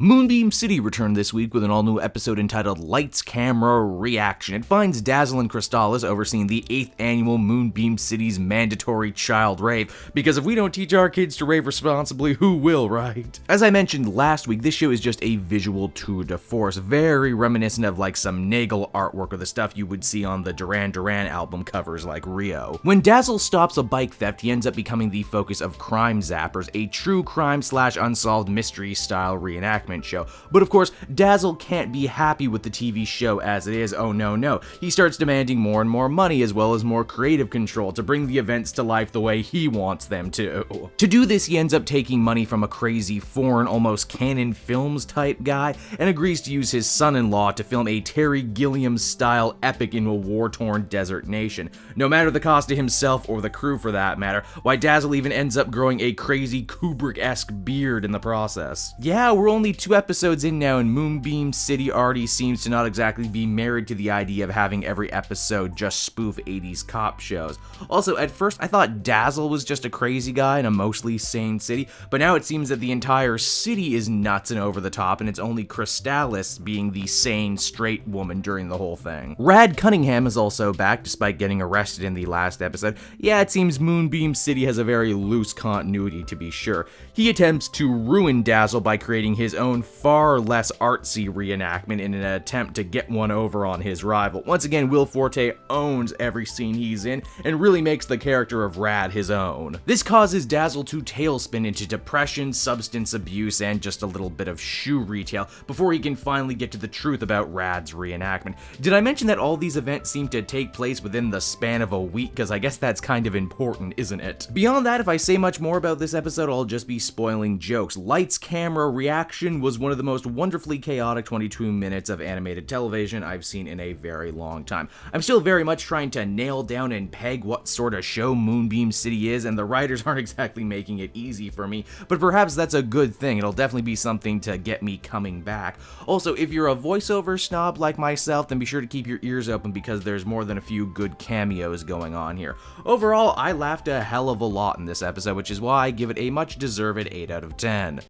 Moonbeam City returned this week with an all-new episode entitled Lights, Camera, Re-Action. It finds Dazzle and Crystallis overseeing the 8th annual Moonbeam City's mandatory child rave, because if we don't teach our kids to rave responsibly, who will, right? As I mentioned last week, this show is just a visual tour de force, very reminiscent of like some Nagel artwork or the stuff you would see on the Duran Duran album covers like Rio. When Dazzle stops a bike theft, he ends up becoming the focus of Crime Zappers, a true crime / unsolved mystery style reenactment show. But of course, Dazzle can't be happy with the TV show as it is. Oh no. He starts demanding more and more money as well as more creative control to bring the events to life the way he wants them to. To do this, he ends up taking money from a crazy foreign, almost Canon Films type guy and agrees to use his son-in-law to film a Terry Gilliam style epic in a war-torn desert nation. No matter the cost to himself or the crew for that matter, why Dazzle even ends up growing a crazy Kubrick-esque beard in the process. Yeah, we're only 2 episodes in now, and Moonbeam City already seems to not exactly be married to the idea of having every episode just spoof 80s cop shows. Also, at first I thought Dazzle was just a crazy guy in a mostly sane city, but now it seems that the entire city is nuts and over the top, and it's only Crystallis being the sane, straight woman during the whole thing. Rad Cunningham is also back, despite getting arrested in the last episode. Yeah, it seems Moonbeam City has a very loose continuity, to be sure. He attempts to ruin Dazzle by creating his own far less artsy reenactment in an attempt to get one over on his rival. Once again, Will Forte owns every scene he's in and really makes the character of Rad his own. This causes Dazzle to tailspin into depression, substance abuse, and just a little bit of shoe retail before he can finally get to the truth about Rad's reenactment. Did I mention that all these events seem to take place within the span of a week? Because I guess that's kind of important, isn't it? Beyond that, if I say much more about this episode, I'll just be spoiling jokes. Lights, Camera, Reaction was one of the most wonderfully chaotic 22 minutes of animated television I've seen in a very long time. I'm still very much trying to nail down and peg what sort of show Moonbeam City is, and the writers aren't exactly making it easy for me, but perhaps that's a good thing. It'll definitely be something to get me coming back. Also, if you're a voiceover snob like myself, then be sure to keep your ears open because there's more than a few good cameos going on here. Overall, I laughed a hell of a lot in this episode, which is why I give it a much deserved 8 out of 10.